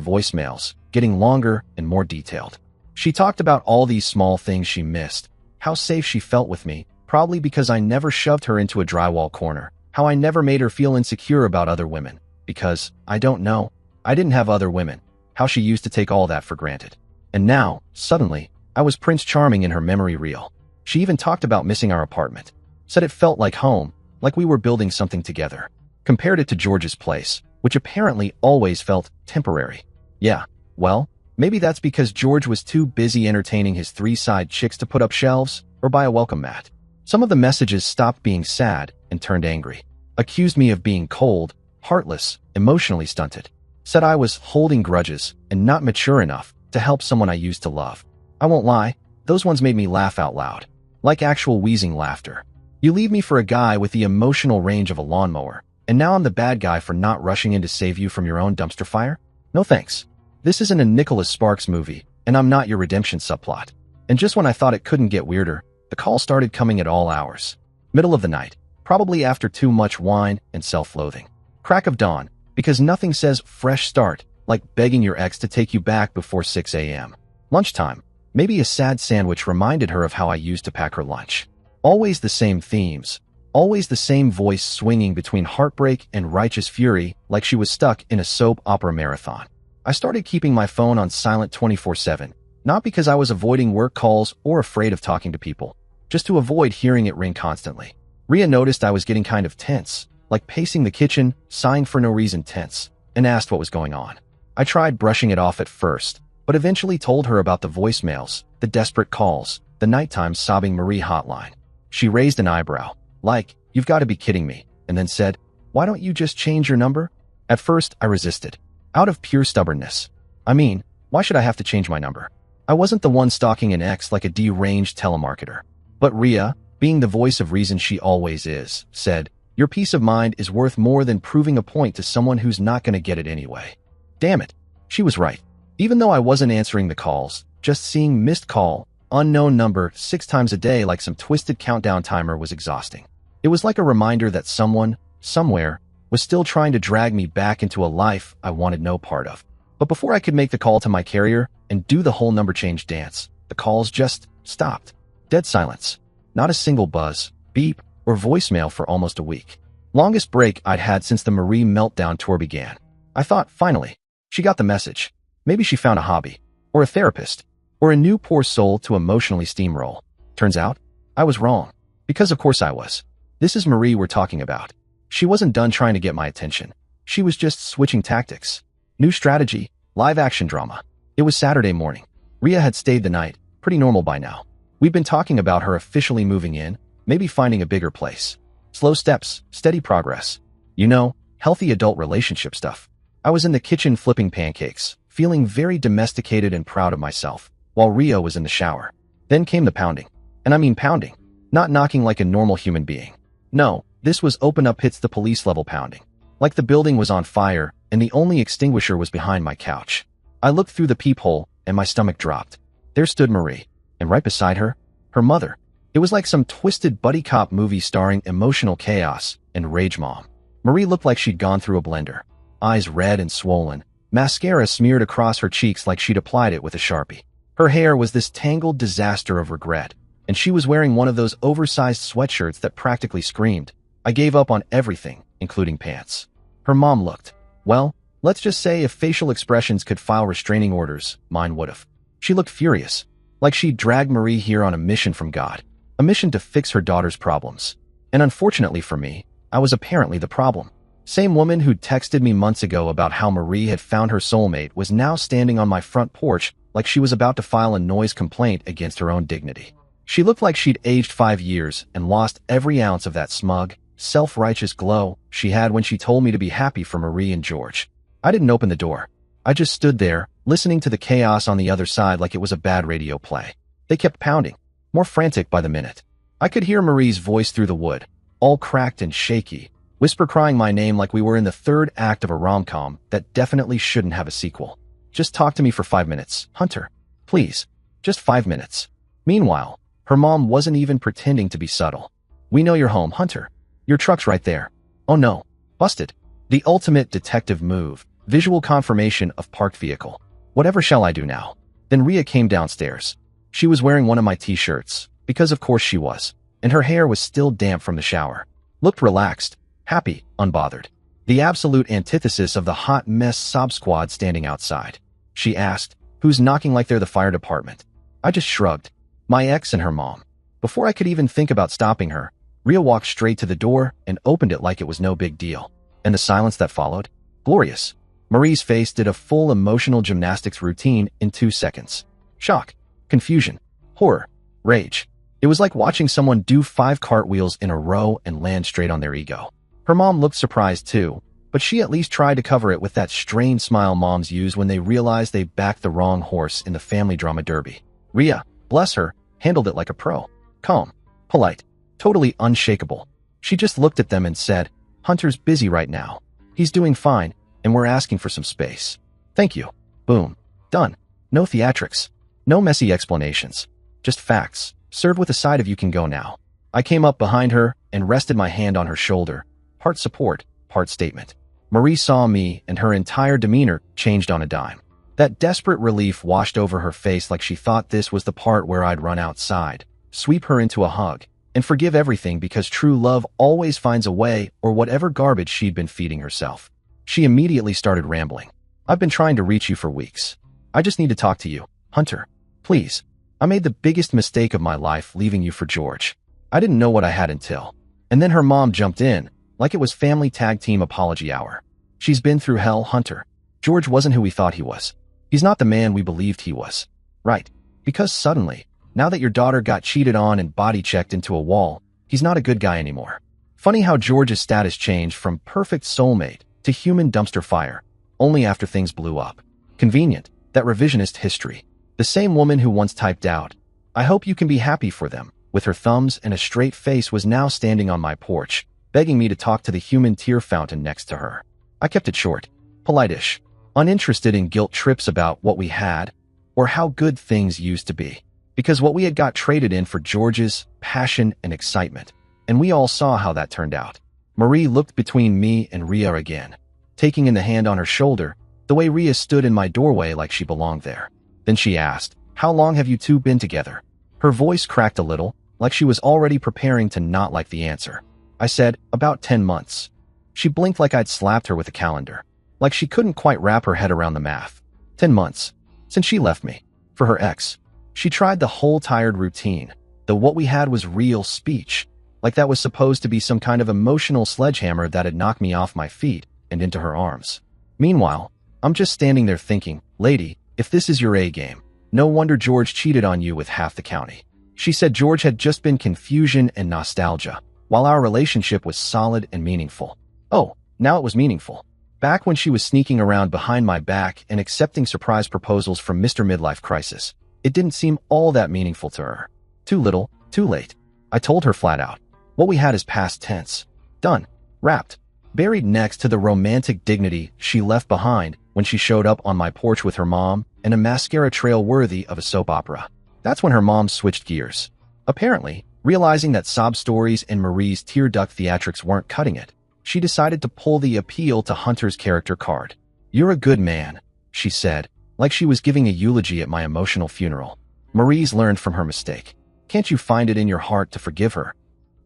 voicemails, getting longer and more detailed. She talked about all these small things she missed, how safe she felt with me, probably because I never shoved her into a drywall corner, how I never made her feel insecure about other women, because, I don't know, I didn't have other women, how she used to take all that for granted. And now, suddenly, I was Prince Charming in her memory reel. She even talked about missing our apartment. Said it felt like home, like we were building something together. Compared it to George's place, which apparently always felt temporary. Yeah, well, maybe that's because George was too busy entertaining his 3 side chicks to put up shelves or buy a welcome mat. Some of the messages stopped being sad and turned angry. Accused me of being cold, heartless, emotionally stunted. Said I was holding grudges and not mature enough to help someone I used to love. I won't lie, those ones made me laugh out loud. Like actual wheezing laughter. You leave me for a guy with the emotional range of a lawnmower, and now I'm the bad guy for not rushing in to save you from your own dumpster fire? No thanks. This isn't a Nicholas Sparks movie, and I'm not your redemption subplot. And just when I thought it couldn't get weirder, the call started coming at all hours. Middle of the night, probably after too much wine and self-loathing. Crack of dawn, because nothing says fresh start like begging your ex to take you back before 6 a.m. Lunchtime, maybe a sad sandwich reminded her of how I used to pack her lunch. Always the same themes, always the same voice swinging between heartbreak and righteous fury like she was stuck in a soap opera marathon. I started keeping my phone on silent 24/7, not because I was avoiding work calls or afraid of talking to people, just to avoid hearing it ring constantly. Rhea noticed I was getting kind of tense, like pacing the kitchen, sighing for no reason tense, and asked what was going on. I tried brushing it off at first, but eventually told her about the voicemails, the desperate calls, the nighttime sobbing Marie hotline. She raised an eyebrow, like, you've got to be kidding me, and then said, why don't you just change your number? At first, I resisted, out of pure stubbornness. I mean, why should I have to change my number? I wasn't the one stalking an ex like a deranged telemarketer. But Rhea, being the voice of reason she always is, said, your peace of mind is worth more than proving a point to someone who's not going to get it anyway. Damn it. She was right. Even though I wasn't answering the calls, just seeing missed call, unknown number 6 times a day like some twisted countdown timer was exhausting. It was like a reminder that someone, somewhere, was still trying to drag me back into a life I wanted no part of. But before I could make the call to my carrier and do the whole number change dance, the calls just stopped. Dead silence. Not a single buzz, beep, or voicemail for almost a week. Longest break I'd had since the Marie meltdown tour began. I thought, finally, she got the message. Maybe she found a hobby, or a therapist, or a new poor soul to emotionally steamroll. Turns out, I was wrong. Because of course I was. This is Marie we're talking about. She wasn't done trying to get my attention. She was just switching tactics. New strategy, live action drama. It was Saturday morning. Ria had stayed the night, pretty normal by now. We'd been talking about her officially moving in, maybe finding a bigger place. Slow steps, steady progress. You know, healthy adult relationship stuff. I was in the kitchen flipping pancakes, feeling very domesticated and proud of myself, while Ria was in the shower. Then came the pounding. And I mean pounding. Not knocking like a normal human being. No, this was open up hits the police level pounding. Like the building was on fire, and the only extinguisher was behind my couch. I looked through the peephole, and my stomach dropped. There stood Marie, and right beside her, her mother. It was like some twisted buddy cop movie starring emotional chaos and rage mom. Marie looked like she'd gone through a blender. Eyes red and swollen, mascara smeared across her cheeks like she'd applied it with a Sharpie. Her hair was this tangled disaster of regret, and she was wearing one of those oversized sweatshirts that practically screamed, "I gave up on everything, including pants." Her mom looked, well, let's just say if facial expressions could file restraining orders, mine would've. She looked furious, like she'd dragged Marie here on a mission from God. A mission to fix her daughter's problems. And unfortunately for me, I was apparently the problem. Same woman who'd texted me months ago about how Marie had found her soulmate was now standing on my front porch like she was about to file a noise complaint against her own dignity. She looked like she'd aged 5 years and lost every ounce of that smug, self-righteous glow she had when she told me to be happy for Marie and George. I didn't open the door. I just stood there, listening to the chaos on the other side like it was a bad radio play. They kept pounding, more frantic by the minute. I could hear Marie's voice through the wood, all cracked and shaky, whisper crying my name like we were in the third act of a rom-com that definitely shouldn't have a sequel. Just talk to me for 5 minutes, Hunter. Please. Just 5 minutes. Meanwhile, her mom wasn't even pretending to be subtle. "We know you're home, Hunter. Your truck's right there." "Oh no. Busted." The ultimate detective move, visual confirmation of parked vehicle. Whatever shall I do now? Then Ria came downstairs. She was wearing one of my t-shirts, because of course she was, and her hair was still damp from the shower. Looked relaxed, happy, unbothered. The absolute antithesis of the hot mess sob squad standing outside. She asked, "Who's knocking like they're the fire department?" I just shrugged. My ex and her mom. Before I could even think about stopping her, Ria walked straight to the door and opened it like it was no big deal. And the silence that followed? Glorious. Marie's face did a full emotional gymnastics routine in 2 seconds. Shock, confusion, horror, rage. It was like watching someone do 5 cartwheels in a row and land straight on their ego. Her mom looked surprised too, but she at least tried to cover it with that strained smile moms use when they realize they backed the wrong horse in the family drama derby. Ria, bless her, handled it like a pro. Calm, polite, totally unshakable. She just looked at them and said, "Hunter's busy right now. He's doing fine, and we're asking for some space. Thank you." Boom. Done. No theatrics. No messy explanations. Just facts, served with a side of "you can go now." I came up behind her and rested my hand on her shoulder, part support, part statement. Marie saw me, and her entire demeanor changed on a dime. That desperate relief washed over her face like she thought this was the part where I'd run outside, sweep her into a hug, and forgive everything because true love always finds a way, or whatever garbage she'd been feeding herself. She immediately started rambling. "I've been trying to reach you for weeks. I just need to talk to you, Hunter. Please. I made the biggest mistake of my life leaving you for George. I didn't know what I had until." And then her mom jumped in, like it was family tag team apology hour. "She's been through hell, Hunter. George wasn't who we thought he was. He's not the man we believed he was. Right. Because suddenly, now that your daughter got cheated on and body-checked into a wall, he's not a good guy anymore. Funny how George's status changed from perfect soulmate to human dumpster fire, only after things blew up. Convenient, that revisionist history. The same woman who once typed out, "I hope you can be happy for them," with her thumbs and a straight face was now standing on my porch, begging me to talk to the human tear fountain next to her. I kept it short, polite-ish, uninterested in guilt trips about what we had, or how good things used to be. Because what we had got traded in for George's passion and excitement. And we all saw how that turned out. Marie looked between me and Rhea again, taking in the hand on her shoulder, the way Rhea stood in my doorway like she belonged there. Then she asked, "How long have you two been together?" Her voice cracked a little, like she was already preparing to not like the answer. I said, "About 10 months. She blinked like I'd slapped her with a calendar, like she couldn't quite wrap her head around the math. 10 months. Since she left me. For her ex. She tried the whole tired routine, though what we had was real speech. Like that was supposed to be some kind of emotional sledgehammer that had knocked me off my feet and into her arms. Meanwhile, I'm just standing there thinking, "Lady, if this is your A game, no wonder George cheated on you with half the county." She said George had just been confusion and nostalgia, while our relationship was solid and meaningful. Oh, now it was meaningful. Back when she was sneaking around behind my back and accepting surprise proposals from Mr. Midlife Crisis, it didn't seem all that meaningful to her. Too little, too late. I told her flat out. What we had is past tense. Done. Wrapped. Buried next to the romantic dignity she left behind when she showed up on my porch with her mom and a mascara trail worthy of a soap opera. That's when her mom switched gears. Apparently, realizing that sob stories and Marie's tear duct theatrics weren't cutting it, she decided to pull the appeal to Hunter's character card. "You're a good man," she said, like she was giving a eulogy at my emotional funeral. "Marie's learned from her mistake. Can't you find it in your heart to forgive her?"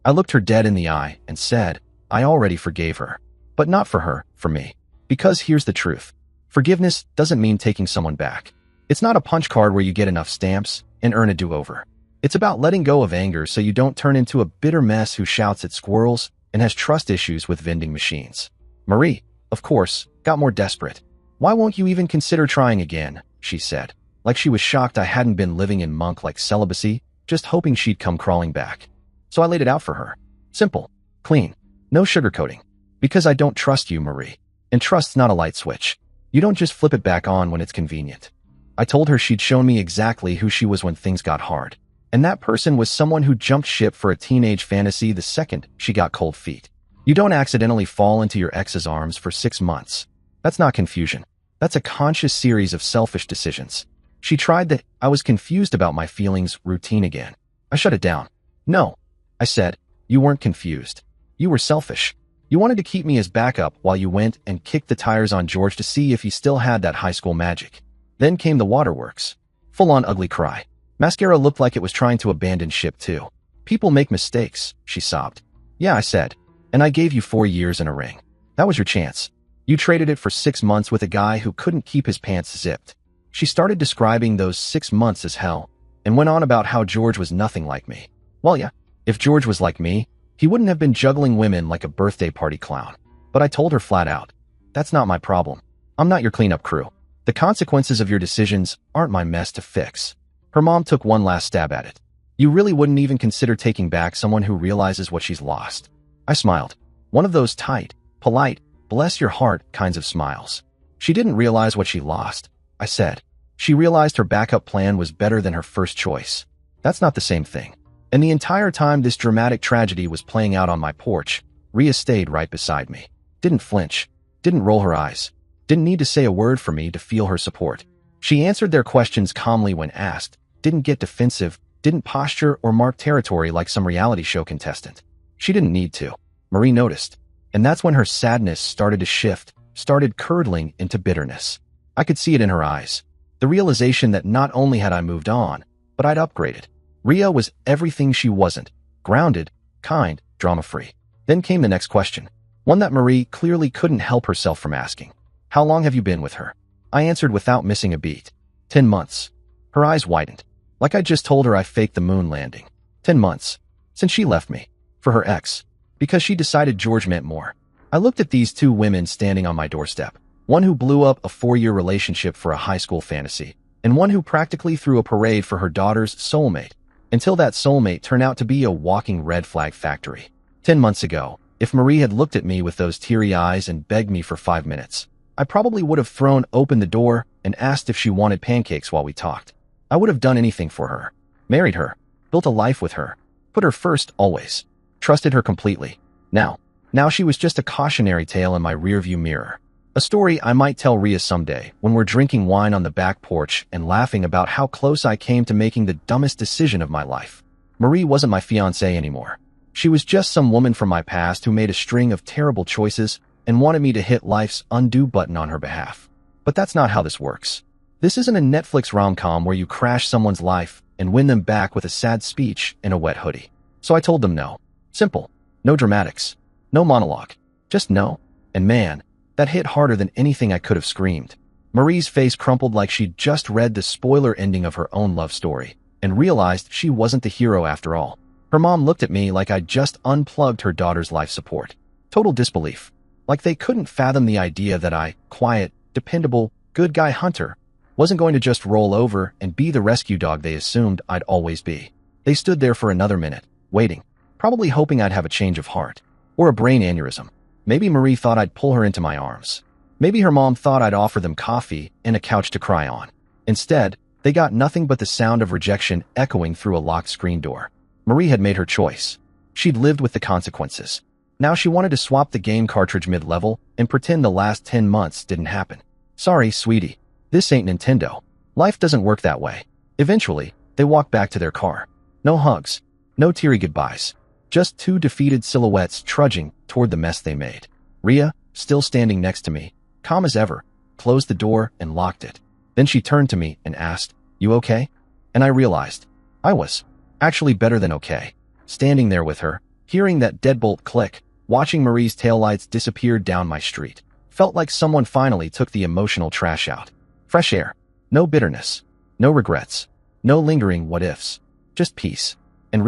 I looked her dead in the eye and said, "I already forgave her. But not for her, for me. Because here's the truth. Forgiveness doesn't mean taking someone back. It's not a punch card where you get enough stamps and earn a do-over. It's about letting go of anger so you don't turn into a bitter mess who shouts at squirrels and has trust issues with vending machines." Marie, of course, got more desperate. "Why won't you even consider trying again?" she said, like she was shocked I hadn't been living in monk-like celibacy, just hoping she'd come crawling back. So I laid it out for her. Simple. Clean. No sugarcoating. Because I don't trust you, Marie. And trust's not a light switch. You don't just flip it back on when it's convenient. I told her she'd shown me exactly who she was when things got hard. And that person was someone who jumped ship for a teenage fantasy the second she got cold feet. You don't accidentally fall into your ex's arms for 6 months. That's not confusion. That's a conscious series of selfish decisions. She tried the "I was confused about my feelings" routine again. I shut it down. "No," I said, "you weren't confused. You were selfish. You wanted to keep me as backup while you went and kicked the tires on George to see if he still had that high school magic. Then came the waterworks. Full-on ugly cry. Mascara looked like it was trying to abandon ship too. People make mistakes," she sobbed. "Yeah," I said. "And I gave you 4 years and a ring. That was your chance. You traded it for 6 months with a guy who couldn't keep his pants zipped." She started describing those 6 months as hell, and went on about how George was nothing like me. Well, yeah, if George was like me, he wouldn't have been juggling women like a birthday party clown. But I told her flat out, "That's not my problem. I'm not your cleanup crew. The consequences of your decisions aren't my mess to fix." Her mom took one last stab at it. "You really wouldn't even consider taking back someone who realizes what she's lost?" I smiled. One of those tight, polite, bless your heart kinds of smiles. "She didn't realize what she lost," I said. "She realized her backup plan was better than her first choice. That's not the same thing." And the entire time this dramatic tragedy was playing out on my porch, Rhea stayed right beside me. Didn't flinch. Didn't roll her eyes. Didn't need to say a word for me to feel her support. She answered their questions calmly when asked, didn't get defensive, didn't posture or mark territory like some reality show contestant. She didn't need to. Marie noticed. And that's when her sadness started to shift, started curdling into bitterness. I could see it in her eyes. The realization that not only had I moved on, but I'd upgraded. Rhea was everything she wasn't. Grounded, kind, drama-free. Then came the next question. One that Marie clearly couldn't help herself from asking. "How long have you been with her?" I answered without missing a beat. 10 months. Her eyes widened. Like I just told her I faked the moon landing. 10 months. Since she left me. For her ex. Because she decided George meant more. I looked at these two women standing on my doorstep. One who blew up a 4-year relationship for a high school fantasy. And one who practically threw a parade for her daughter's soulmate. Until that soulmate turned out to be a walking red flag factory. 10 months ago, if Marie had looked at me with those teary eyes and begged me for 5 minutes, I probably would have thrown open the door and asked if she wanted pancakes while we talked. I would have done anything for her. Married her. Built a life with her. Put her first always. Trusted her completely. Now she was just a cautionary tale in my rearview mirror. A story I might tell Ria someday when we're drinking wine on the back porch and laughing about how close I came to making the dumbest decision of my life. Marie wasn't my fiancée anymore. She was just some woman from my past who made a string of terrible choices and wanted me to hit life's undo button on her behalf. But that's not how this works. This isn't a Netflix rom-com where you crash someone's life and win them back with a sad speech and a wet hoodie. So I told them no. Simple. No dramatics. No monologue. Just no. And man, that hit harder than anything I could have screamed. Marie's face crumpled like she'd just read the spoiler ending of her own love story and realized she wasn't the hero after all. Her mom looked at me like I'd just unplugged her daughter's life support. Total disbelief. Like they couldn't fathom the idea that I, quiet, dependable, good guy Hunter, wasn't going to just roll over and be the rescue dog they assumed I'd always be. They stood there for another minute, waiting, probably hoping I'd have a change of heart. Or a brain aneurysm. Maybe Marie thought I'd pull her into my arms. Maybe her mom thought I'd offer them coffee and a couch to cry on. Instead, they got nothing but the sound of rejection echoing through a locked screen door. Marie had made her choice. She'd lived with the consequences. Now she wanted to swap the game cartridge mid-level and pretend the last 10 months didn't happen. Sorry, sweetie. This ain't Nintendo. Life doesn't work that way. Eventually, they walked back to their car. No hugs. No teary goodbyes. Just two defeated silhouettes trudging toward the mess they made. Ria, still standing next to me, calm as ever, closed the door and locked it. Then she turned to me and asked, "You okay?" And I realized I was actually better than okay. Standing there with her, hearing that deadbolt click, watching Marie's taillights disappear down my street, felt like someone finally took the emotional trash out. Fresh air. No bitterness. No regrets. No lingering what-ifs. Just peace. And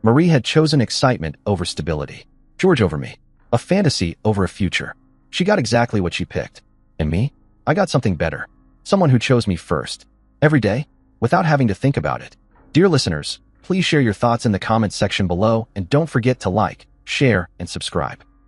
Marie had chosen excitement over stability. George over me. A fantasy over a future. She got exactly what she picked. And me? I got something better. Someone who chose me first. Every day, without having to think about it. Dear listeners, please share your thoughts in the comments section below and don't forget to like, share, and subscribe.